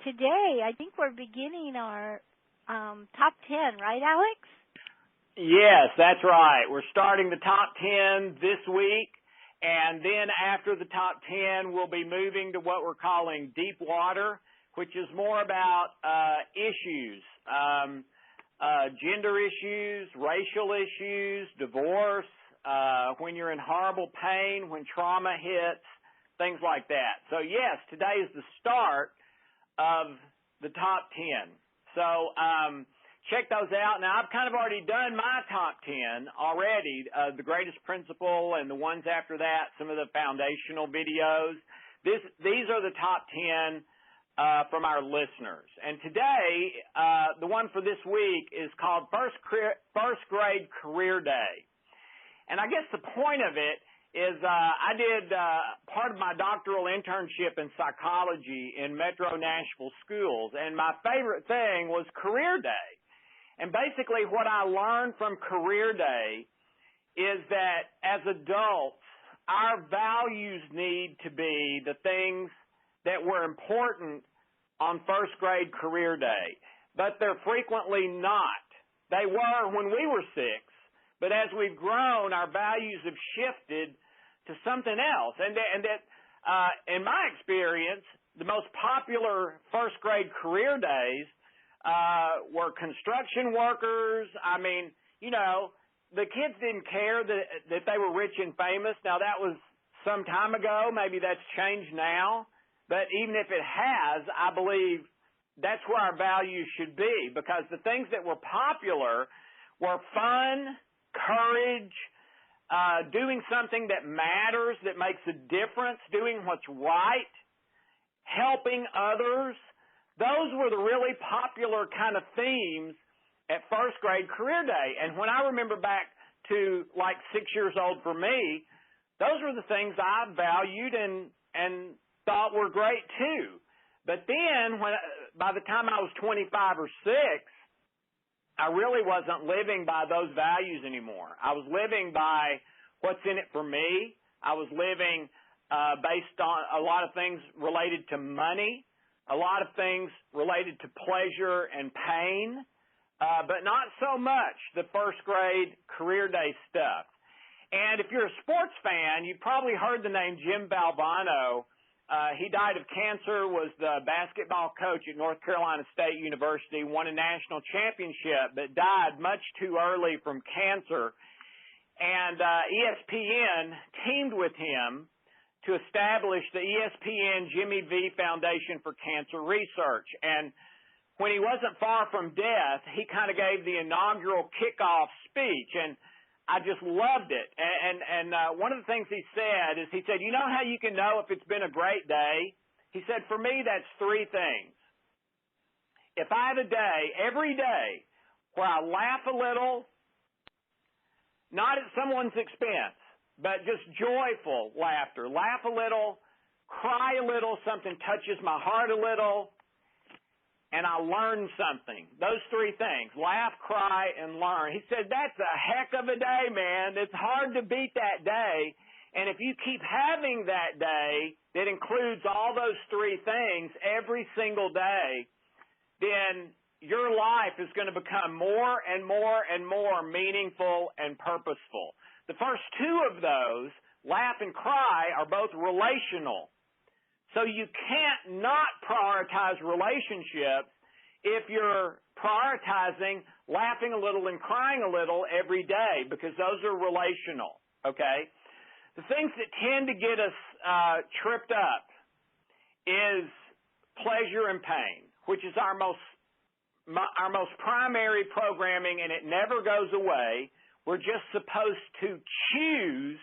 today I think we're beginning our top 10, right, Alex? Yes, that's right. We're starting the top 10 this week, and then after the top 10, we'll be moving to what we're calling deep water, which is more about issues, gender issues, racial issues, divorce, when you're in horrible pain, when trauma hits, things like that. So, yes, today is the start of the top 10. So, check those out. Now, I've kind of already done my top 10 already, the greatest principle and the ones after that, some of the foundational videos. These are the top 10 from our listeners. And today, the one for this week is called First Grade Career Day. And I guess the point of it is I did part of my doctoral internship in psychology in Metro Nashville schools, and my favorite thing was Career Day. And basically what I learned from Career Day is that as adults, our values need to be the things that were important on First Grade Career Day, but they're frequently not. They were when we were 6. But as we've grown, our values have shifted to something else. And that in my experience, the most popular first grade career days were construction workers. I mean, you know, the kids didn't care that they were rich and famous. Now, that was some time ago. Maybe that's changed now. But even if it has, I believe that's where our values should be, because the things that were popular were fun, courage, doing something that matters, that makes a difference, doing what's right, helping others. Those were the really popular kind of themes at first grade career day. And when I remember back to like 6 years old for me, those were the things I valued and thought were great too. But then by the time I was 25 or 6, I really wasn't living by those values anymore. I was living by what's in it for me. I was living based on a lot of things related to money, a lot of things related to pleasure and pain, but not so much the first grade career day stuff. And if you're a sports fan, you probably heard the name Jim Valvano. He died of cancer, was the basketball coach at North Carolina State University, won a national championship, but died much too early from cancer. And ESPN teamed with him to establish the ESPN Jimmy V Foundation for Cancer Research. And when he wasn't far from death, he kind of gave the inaugural kickoff speech, and I just loved it. And one of the things he said is, he said, you know how you can know if it's been a great day? He said, for me, that's 3 things. If I have a day, every day, where I laugh a little, not at someone's expense, but just joyful laughter, laugh a little, cry a little, something touches my heart a little, and I learn something. Those 3 things, laugh, cry, and learn. He said, that's a heck of a day, man. It's hard to beat that day. And if you keep having that day that includes all those 3 things every single day, then your life is going to become more and more and more meaningful and purposeful. The first 2 of those, laugh and cry, are both relational. So you can't not prioritize relationships if you're prioritizing laughing a little and crying a little every day, because those are relational, okay? The things that tend to get us tripped up is pleasure and pain, which is our most primary programming, and it never goes away. We're just supposed to choose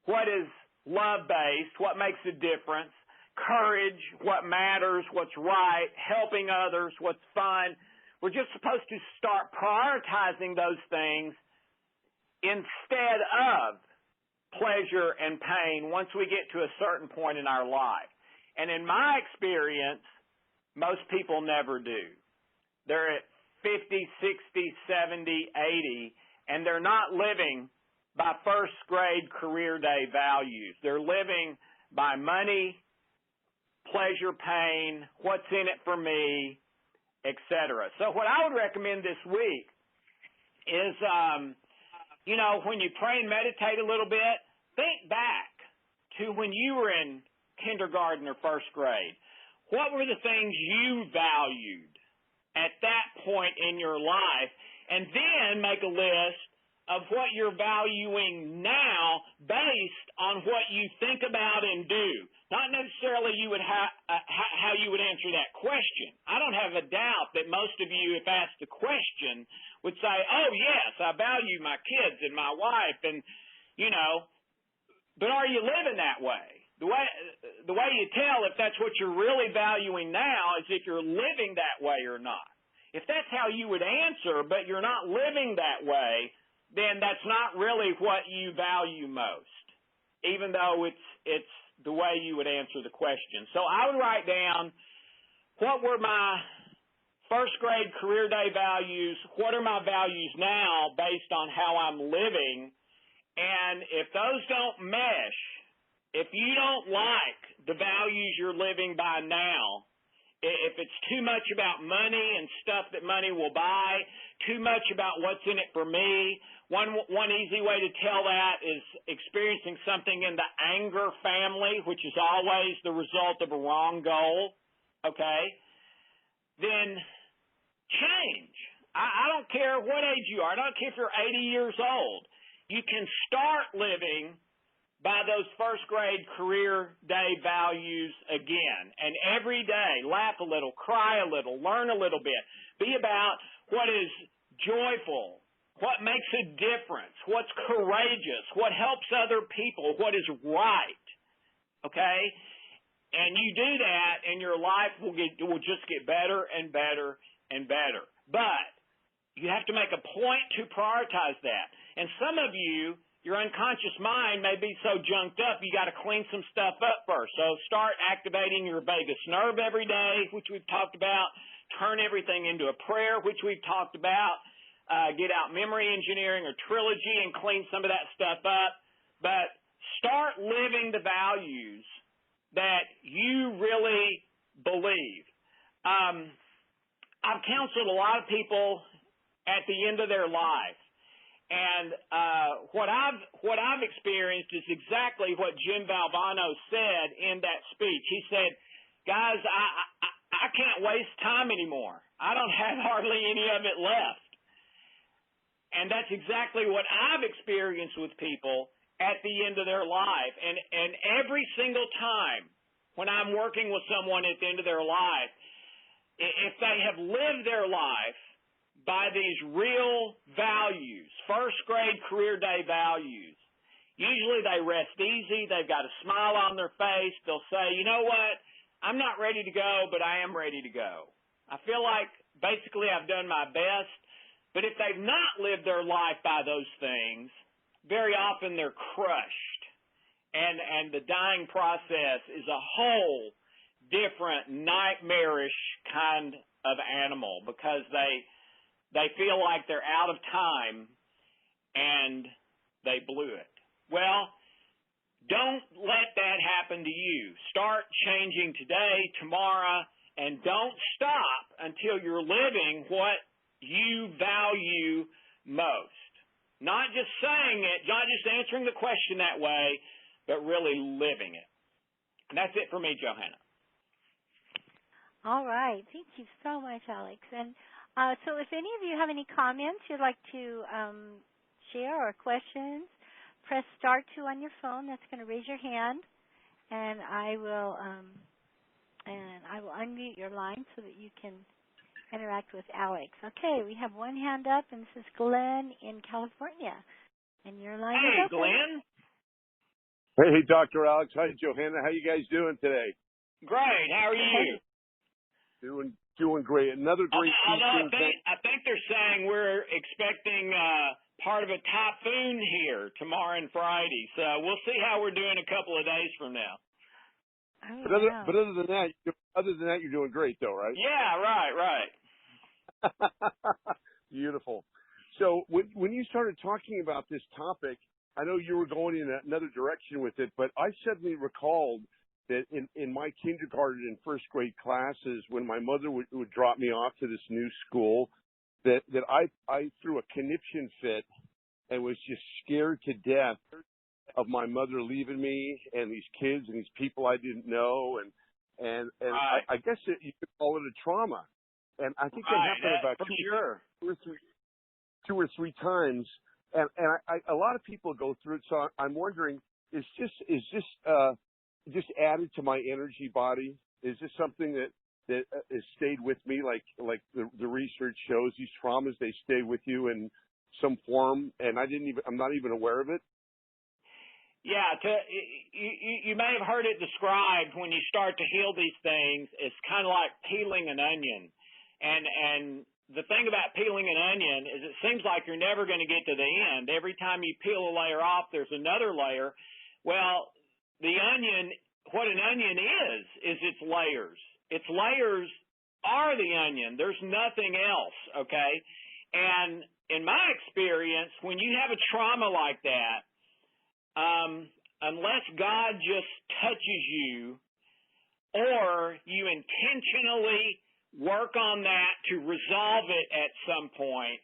what is love-based, what makes a difference, courage, what matters, what's right, helping others, what's fun. We're just supposed to start prioritizing those things instead of pleasure and pain once we get to a certain point in our life. And in my experience, most people never do. They're at 50, 60, 70, 80, and they're not living by first grade career day values. They're living by money, pleasure, pain, what's in it for me, etc. So what I would recommend this week is, when you pray and meditate a little bit, think back to when you were in kindergarten or first grade. What were the things you valued at that point in your life? And then make a list of what you're valuing now based on what you think about and do. Not necessarily how you would answer that question. I don't have a doubt that most of you, if asked the question, would say, oh, yes, I value my kids and my wife, and, but are you living that way? The way you tell if that's what you're really valuing now is if you're living that way or not. If that's how you would answer, but you're not living that way, then that's not really what you value most, even though it's the way you would answer the question. So I would write down, what were my first grade career day values? What are my values now based on how I'm living? And if those don't mesh, if you don't like the values you're living by now, if it's too much about money and stuff that money will buy, too much about what's in it for me, one easy way to tell that is experiencing something in the anger family, which is always the result of a wrong goal, okay? Then change. I don't care what age you are. I don't care if you're 80 years old. You can start living by those first grade career day values again. And every day, laugh a little, cry a little, learn a little bit. Be about what is joyful, what makes a difference, what's courageous, what helps other people, what is right, okay? And you do that, and your life will just get better and better and better. But you have to make a point to prioritize that. And some of you, your unconscious mind may be so junked up, you got to clean some stuff up first. So start activating your vagus nerve every day, which we've talked about. Turn everything into a prayer, which we've talked about. Get out memory engineering or trilogy and clean some of that stuff up. But start living the values that you really believe. I've counseled a lot of people at the end of their life. And what I've experienced is exactly what Jim Valvano said in that speech. He said, guys, I can't waste time anymore. I don't have hardly any of it left. And that's exactly what I've experienced with people at the end of their life. And every single time when I'm working with someone at the end of their life, if they have lived their life by these real values, first grade career day values, usually they rest easy, they've got a smile on their face, they'll say, you know what, I'm not ready to go, but I am ready to go. I feel like basically I've done my best, but if they've not lived their life by those things, very often they're crushed, and the dying process is a whole different nightmarish kind of animal because they feel like they're out of time and they blew it. Well, don't let that happen to you. Start changing today, tomorrow, and don't stop until you're living what you value most. Not just saying it, not just answering the question that way, but really living it. And that's it for me, Johanna. All right. Thank you so much, Alex. And so if any of you have any comments you'd like to share or questions, press star 2 on your phone. That's going to raise your hand, and I will unmute your line so that you can interact with Alex. Okay, we have one hand up, and this is Glenn in California. And your line is open. Glenn. Hey, Dr. Alex. Hi, Johanna. How you guys doing today? Great. How are you? Doing great. Another great teaching. I think they're saying we're expecting part of a typhoon here tomorrow and Friday. So we'll see how we're doing a couple of days from now. But other than that, you're doing great, though, right? Yeah, right. Beautiful. So when you started talking about this topic, I know you were going in another direction with it, but I suddenly recalled that in my kindergarten and first grade classes, when my mother would drop me off to this new school, that I threw a conniption fit and was just scared to death of my mother leaving me and these kids and these people I didn't know, and Right. I guess you could call it a trauma. And I think that Right. happened about two or three times. And a lot of people go through it. So I'm wondering, is this just added to my energy body? Is this something that has stayed with me? Like the research shows, these traumas, they stay with you in some form, and I'm not even aware of it. Yeah, you may have heard it described when you start to heal these things. It's kind of like peeling an onion, and the thing about peeling an onion is it seems like you're never going to get to the end. Every time you peel a layer off, there's another layer. Well, the onion, what an onion is its layers. Its layers are the onion. There's nothing else, okay? And in my experience, when you have a trauma like that, unless God just touches you or you intentionally work on that to resolve it at some point,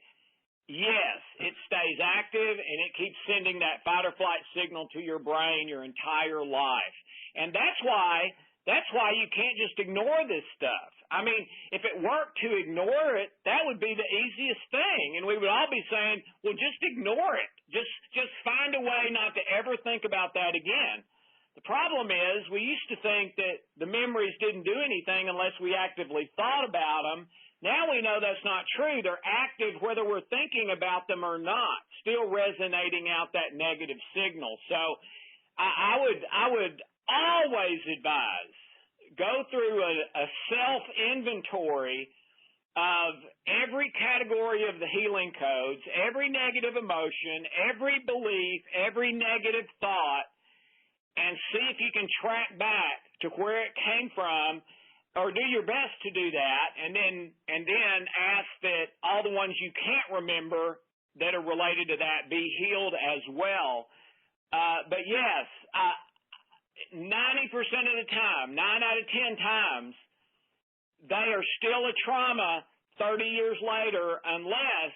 yes, it stays active and it keeps sending that fight or flight signal to your brain your entire life. And that's why you can't just ignore this stuff. I mean, if it worked to ignore it, that would be the easiest thing. And we would all be saying, well, just ignore it. Just find a way not to ever think about that again. The problem is we used to think that the memories didn't do anything unless we actively thought about them. Now we know that's not true. They're active whether we're thinking about them or not, still resonating out that negative signal. So I would always advise go through a self-inventory of every category of the healing codes, every negative emotion, every belief, every negative thought, and see if you can track back to where it came from, or do your best to do that, and then ask that all the ones you can't remember that are related to that be healed as well. But yes, 90% of the time, 9 out of 10 times, they are still a trauma 30 years later unless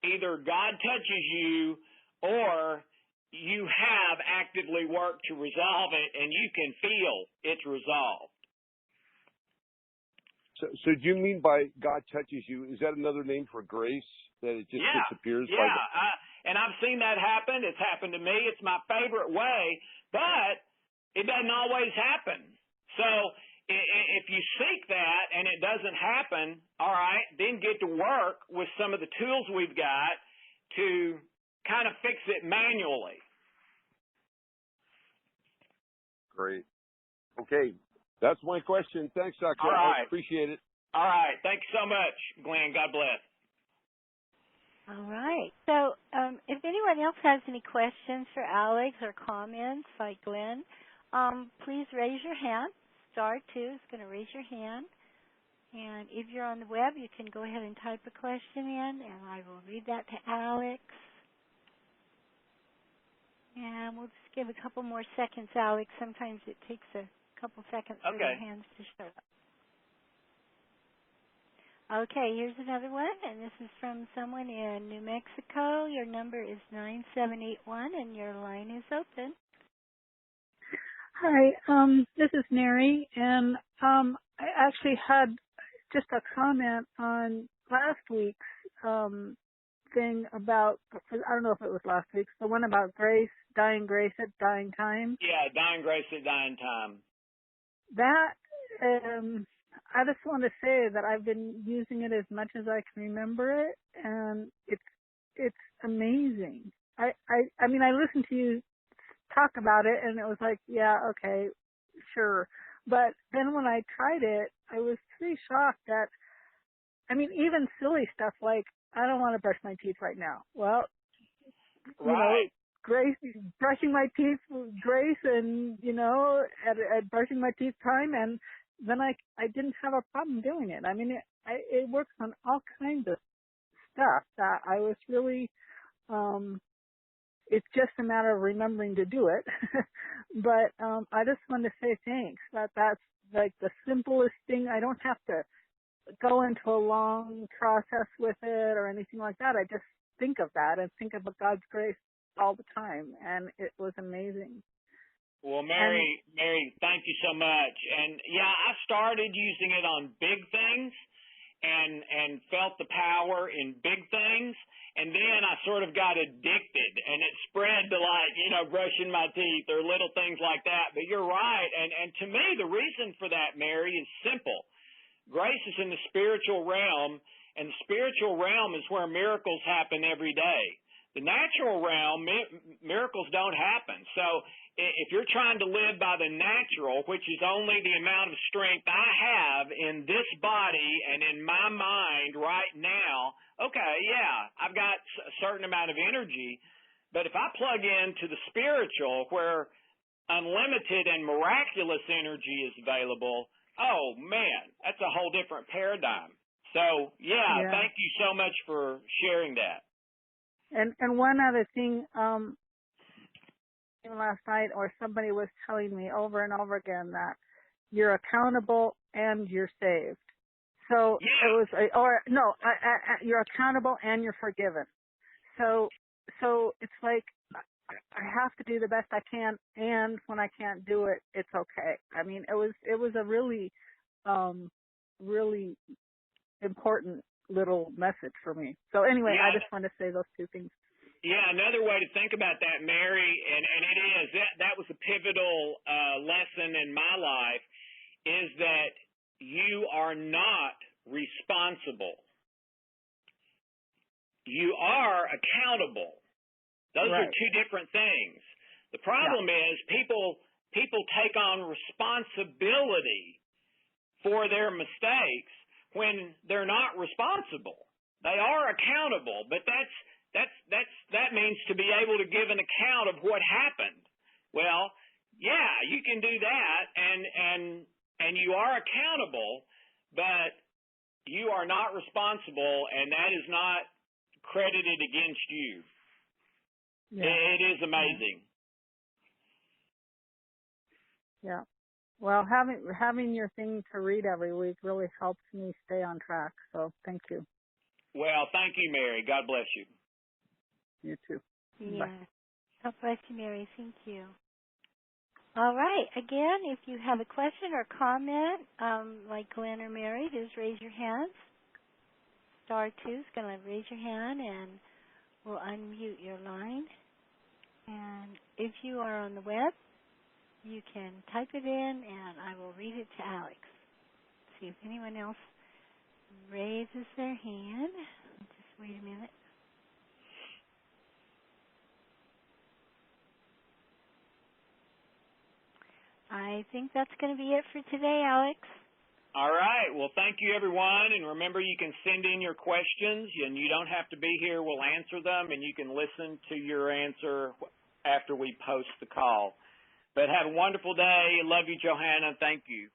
either God touches you or you have actively worked to resolve it and you can feel it's resolved. So do you mean by God touches you, is that another name for grace, that it just disappears? Yeah, and I've seen that happen. It's happened to me. It's my favorite way, but it doesn't always happen. So if you seek that and it doesn't happen, all right, then get to work with some of the tools we've got to kind of fix it manually. Great. Okay. That's my question. Thanks, Dr. All right. I appreciate it. All right. Thanks so much, Glenn. God bless. All right. So if anyone else has any questions for Alex or comments like Glenn, please raise your hand. Star 2 is going to raise your hand. And if you're on the web, you can go ahead and type a question in, and I will read that to Alex. And we'll just give a couple more seconds, Alex. Sometimes it takes a couple seconds for the hands to show up. Okay, here's another one, and this is from someone in New Mexico. Your number is 9781, and your line is open. Hi, this is Mary, and I actually had just a comment on last week's thing about, I don't know if it was last week's, the one about grace at dying time. Yeah, dying grace at dying time. That, I just want to say that I've been using it as much as I can remember it, and it's amazing. I mean, I listened to you talk about it, and it was like, yeah, okay, sure. But then when I tried it, I was pretty shocked that, I mean, even silly stuff like, I don't want to brush my teeth right now. Well, you know, grace, brushing my teeth, grace, and, you know, at brushing my teeth time, and then I didn't have a problem doing it. I mean, it works on all kinds of stuff that I was really, it's just a matter of remembering to do it. But I just want to say thanks. That's like the simplest thing. I don't have to go into a long process with it or anything like that. I just think of that and think of God's grace all the time, and it was amazing. Well, Mary, thank you so much. And yeah, I started using it on big things and felt the power in big things. And then I sort of got addicted, and it spread to, like, brushing my teeth or little things like that. But you're right. And to me, the reason for that, Mary, is simple. Grace is in the spiritual realm, and the spiritual realm is where miracles happen every day. The natural realm, miracles don't happen. So if you're trying to live by the natural, which is only the amount of strength I have in this body and in my mind right now, okay, yeah, I've got a certain amount of energy. But if I plug into the spiritual, where unlimited and miraculous energy is available, oh, man, that's a whole different paradigm. So, yeah, thank you so much for sharing that. And one other thing, last night, or somebody was telling me over and over again that you're accountable and you're saved. So it was, you're accountable and you're forgiven. So it's like I have to do the best I can, and when I can't do it, it's okay. I mean, it was a really, really important little message for me. So anyway, I just want to say those two things. Yeah, another way to think about that, Mary, and it is, that was a pivotal lesson in my life, is that you are not responsible. You are accountable. Those are two different things. The problem is people take on responsibility for their mistakes when they're not responsible. They are accountable, but that means to be able to give an account of what happened. Well, yeah, you can do that, and you are accountable, but you are not responsible, and that is not credited against you. Yeah. It is amazing. Yeah. Well, having your thing to read every week really helps me stay on track. So thank you. Well, thank you, Mary. God bless you. You too. Yeah. Bye. God bless you, Mary. Thank you. All right. Again, if you have a question or comment, like Glenn or Mary, just raise your hands. *2 is going to raise your hand, and we'll unmute your line. And if you are on the web, you can type it in, and I will read it to Alex. See if anyone else raises their hand. Just wait a minute. I think that's going to be it for today, Alex. All right. Well, thank you, everyone. And remember, you can send in your questions, and you don't have to be here. We'll answer them, and you can listen to your answer after we post the call. But have a wonderful day. Love you, Johanna. Thank you.